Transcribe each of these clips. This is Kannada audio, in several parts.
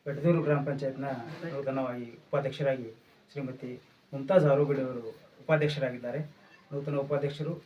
ಬೆಟ್ಟದೂರು ಗ್ರಾಮ ಪಂಚಾಯತ್ನ ನೂತನವಾಗಿ ಉಪಾಧ್ಯಕ್ಷರಾಗಿ ಶ್ರೀಮತಿ ಮುಮ್ತಾಜ್ ಆರೋಗಡೆ ಅವರು ಉಪಾಧ್ಯಕ್ಷರಾಗಿದ್ದಾರೆ. ನೂತನ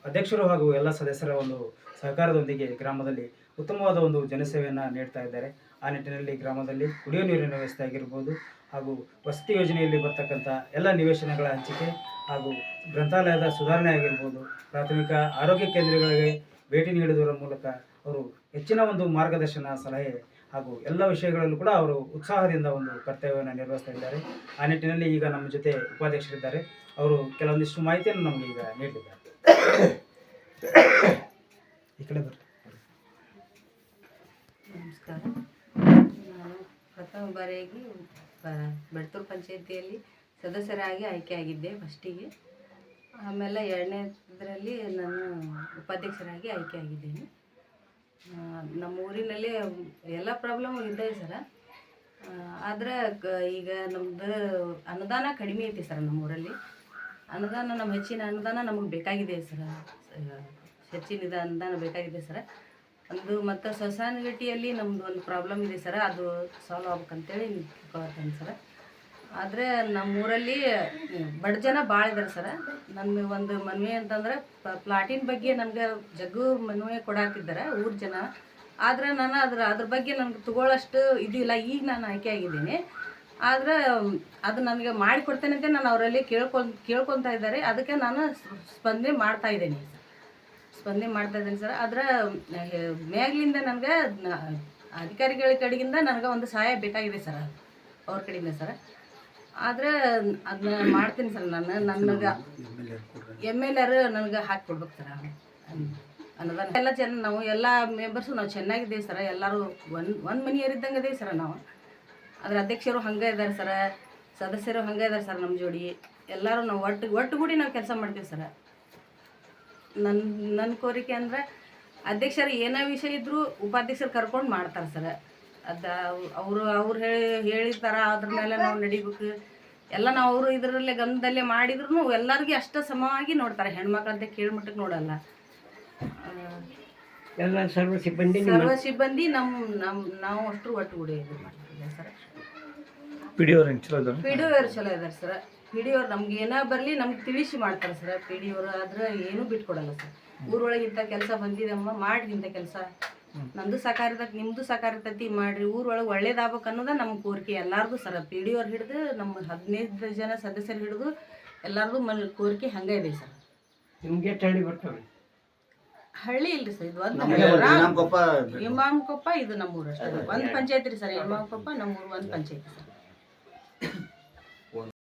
ಅಧ್ಯಕ್ಷರು ಹಾಗೂ ಎಲ್ಲ ಸದಸ್ಯರ ಒಂದು ಸಹಕಾರದೊಂದಿಗೆ ಗ್ರಾಮದಲ್ಲಿ ಉತ್ತಮವಾದ ಒಂದು ಜನಸೇವೆಯನ್ನು ನೀಡ್ತಾ ಇದ್ದಾರೆ. ಆ ನಿಟ್ಟಿನಲ್ಲಿ ಗ್ರಾಮದಲ್ಲಿ ಕುಡಿಯುವ ನೀರಿನ ವ್ಯವಸ್ಥೆ ಆಗಿರ್ಬೋದು ಹಾಗೂ ವಸತಿ ಯೋಜನೆಯಲ್ಲಿ ಬರ್ತಕ್ಕಂಥ ಎಲ್ಲ ನಿವೇಶನಗಳ ಹಂಚಿಕೆ ಹಾಗೂ ಗ್ರಂಥಾಲಯದ ಸುಧಾರಣೆ ಆಗಿರ್ಬೋದು, ಪ್ರಾಥಮಿಕ ಆರೋಗ್ಯ ಕೇಂದ್ರಗಳಿಗೆ ಭೇಟಿ ನೀಡುವುದರ ಮೂಲಕ ಅವರು ಹೆಚ್ಚಿನ ಒಂದು ಮಾರ್ಗದರ್ಶನ, ಸಲಹೆ ಹಾಗೂ ಎಲ್ಲ ವಿಷಯಗಳಲ್ಲೂ ಕೂಡ ಅವರು ಉತ್ಸಾಹದಿಂದ ಒಂದು ಕರ್ತವ್ಯವನ್ನು ನಿರ್ವಹಿಸ್ತಾ ಇದ್ದಾರೆ. ಆ ನಿಟ್ಟಿನಲ್ಲಿ ಈಗ ನಮ್ಮ ಜೊತೆ ಉಪಾಧ್ಯಕ್ಷರಿದ್ದಾರೆ. ಅವರು ಕೆಲವೊಂದಿಷ್ಟು ಮಾಹಿತಿಯನ್ನು ನಮಗೆ ಈಗ ನೀಡಿದ್ದಾರೆ. ಈ ಕಡೆ ಬರ್ರಿ. ನಮಸ್ಕಾರ. ನಾನು ಪ್ರಥಮ ಬಾರಿಯಾಗಿ ಬೆಳ್ತೂರು ಪಂಚಾಯತಿಯಲ್ಲಿ ಸದಸ್ಯರಾಗಿ ಆಯ್ಕೆಯಾಗಿದ್ದೆ ಫಸ್ಟಿಗೆ. ಆಮೇಲೆ ಎರಡನೇದರಲ್ಲಿ ನಾನು ಉಪಾಧ್ಯಕ್ಷರಾಗಿ ಆಯ್ಕೆಯಾಗಿದ್ದೇನೆ. ನಮ್ಮ ಊರಿನಲ್ಲಿ ಎಲ್ಲ ಪ್ರಾಬ್ಲಮ್ ಇದೆ ಸರ. ಆದರೆ ಈಗ ನಮ್ಮದು ಅನುದಾನ ಕಡಿಮೆ ಐತಿ ಸರ್. ನಮ್ಮ ಊರಲ್ಲಿ ಅನುದಾನ, ನಮ್ಮ ಹೆಚ್ಚಿನ ಅನುದಾನ ನಮಗೆ ಬೇಕಾಗಿದೆ ಸರ. ಹೆಚ್ಚಿನ ಅನುದಾನ ಬೇಕಾಗಿದೆ ಸರ. ಒಂದು ಮತ್ತು ಸೊಸಾನಗಟ್ಟಿಯಲ್ಲಿ ನಮ್ಮದು ಒಂದು ಪ್ರಾಬ್ಲಮ್ ಇದೆ ಸರ. ಅದು ಸಾಲ್ವ್ ಆಗ್ಬೇಕಂತೇಳಿ ಕೇಳ್ತೇನೆ ಸರ. ಆದರೆ ನಮ್ಮೂರಲ್ಲಿ ಬಡ ಜನ ಭಾಳ ಇದ್ದಾರೆ ಸರ. ನನ್ನ ಒಂದು ಮನವಿ ಅಂತಂದ್ರೆ ಪ್ಲಾಟಿನ ಬಗ್ಗೆ ನನಗೆ ಜಗ್ಗು ಮನವಿ ಕೊಡಾಕಿದ್ದಾರೆ ಊರ ಜನ. ಆದರೆ ನಾನು ಅದ್ರ ಬಗ್ಗೆ ನನಗೆ ತಗೊಳ್ಳೋಷ್ಟು ಇದಿಲ್ಲ. ಈಗ ನಾನು ಆಯ್ಕೆ ಆಗಿದ್ದೀನಿ. ಆದರೆ ಅದು ನನಗೆ ಮಾಡಿಕೊಡ್ತೇನೆ ಅಂತ ನಾನು ಅವರಲ್ಲಿ ಕೇಳ್ಕೊತಾ ಇದ್ದಾರೆ. ಅದಕ್ಕೆ ನಾನು ಸ್ಪಂದನೆ ಮಾಡ್ತಾಯಿದ್ದೀನಿ ಸರ್. ಆದರೆ ಮ್ಯಾಗ್ಲಿಂದ ನನಗೆ ಅಧಿಕಾರಿಗಳ ಕಡೆಗಿಂದ ನನಗೆ ಒಂದು ಸಹಾಯ ಬೇಕಾಗಿದೆ ಸರ್, ಅವ್ರ ಕಡೆಯಿಂದ ಸರ್. ಆದರೆ ಅದನ್ನ ಮಾಡ್ತೀನಿ ಸರ್. ನನಗೆ MLR ನನಗೆ ಹಾಕಿ ಕೊಡ್ಬೇಕು ಸರ್ ಅನ್ನೋದನ್ನ. ಎಲ್ಲ ನಾವು ಎಲ್ಲ ಮೆಂಬರ್ಸು ನಾವು ಚೆನ್ನಾಗಿದ್ದೇವೆ ಸರ. ಎಲ್ಲರೂ ಒಂದು ಮನೆಯವರಿದ್ದಂಗೆ ಇದ್ದೇವೆ ಸರ ನಾವು. ಅದ್ರ ಅಧ್ಯಕ್ಷರು ಹಂಗೆ ಇದ್ದಾರೆ ಸರ, ಸದಸ್ಯರು ಹಂಗೆ ಇದ್ದಾರೆ ಸರ್ ನಮ್ಮ ಜೋಡಿ. ಎಲ್ಲರೂ ನಾವು ಒಟ್ಟುಗೂಡಿ ನಾವು ಕೆಲಸ ಮಾಡ್ತೀವಿ ಸರ. ನನ್ನ ಕೋರಿಕೆ ಅಂದರೆ ಅಧ್ಯಕ್ಷರು ಏನೇ ವಿಷಯ ಇದ್ದರೂ ಉಪಾಧ್ಯಕ್ಷರು ಕರ್ಕೊಂಡು ಮಾಡ್ತಾರೆ ಸರ್. ಅದು ಅವ್ರು ಹೇಳಿರ್ತಾರ, ಅದ್ರ ಮೇಲೆ ನಾವು ನಡಿಬೇಕು ಎಲ್ಲ. ನಾವು ಅವರು ಇದರಲ್ಲೇ ಗಮನದಲ್ಲೇ ಮಾಡಿದ್ರು ಎಲ್ಲರಿಗೂ ಅಷ್ಟು ಸಮವಾಗಿ ನೋಡ್ತಾರೆ. ಹೆಣ್ಮಕ್ಳಂತ ಕೇಳ್ಮಟ್ಟಕ್ಕೆ ನೋಡಲ್ಲ. ಎಲ್ಲ ಸರ್ವ ಸಿಬ್ಬಂದಿ ನಾವು ಅಷ್ಟು ಒಟ್ಟುಗೂಡಿ ಇದು ಮಾಡ್ತಿದ್ದೆ ಸರ್. ಪಿ ಡಿ ಅವರು ಚಲೋ ಇದ್ದಾರೆ ಸರ್. ಪಿ ಡಿ ಅವ್ರು ನಮ್ಗೆ ಏನೋ ಬರಲಿ ನಮ್ಗೆ ತಿಳಿಸಿ ಮಾಡ್ತಾರೆ ಸರ್. ಪಿ ಡಿ ಅವರು ಆದ್ರೆ ಏನೂ ಬಿಟ್ಕೊಡಲ್ಲ ಸರ್. ಊರೊಳಗೆ ಇಂಥ ಕೆಲಸ ಬಂದಿದಮ್ಮ ಮಾಡ್ರಿ, ಇಂಥ ಕೆಲಸ ನಮ್ಮದು ಸಹಕಾರ ಇರ್ತೈತಿ, ನಿಮ್ಮದು ಸಹಕಾರ ಇರ್ತೈತಿ, ಮಾಡಿರಿ. ಊರೊಳಗೆ ಒಳ್ಳೇದಾಗಬೇಕು ಅನ್ನೋದು ನಮ್ಮ ಕೋರಿಕೆ ಎಲ್ಲರಿಗೂ ಸರ್. ಪಿ ಡಿ ಅವ್ರು ಹಿಡಿದು ನಮ್ಮ 15 ಜನ ಸದಸ್ಯರು ಹಿಡಿದು ಎಲ್ಲರಿಗೂ ಕೋರಿಕೆ ಹಂಗೆ ಇದೆ ಸರ್. ನಿಮಗೆ ಹಳ್ಳಿ ಬರ್ತವೆ? ಹಳ್ಳಿ ಇಲ್ರಿ ಸರ್. ಇದು ಒಂದು ಇಮಾಮ್ಕೊಪ್ಪ, ಇದು ನಮ್ಮೂರು ಅಷ್ಟೇ. ಒಂದು ಪಂಚಾಯತ್ ರೀ ಸರ್. ಇಮಾಮ್ಕೊಪ್ಪ ನಮ್ಮೂರು ಒಂದು ಪಂಚಾಯತ್ ಸರ್.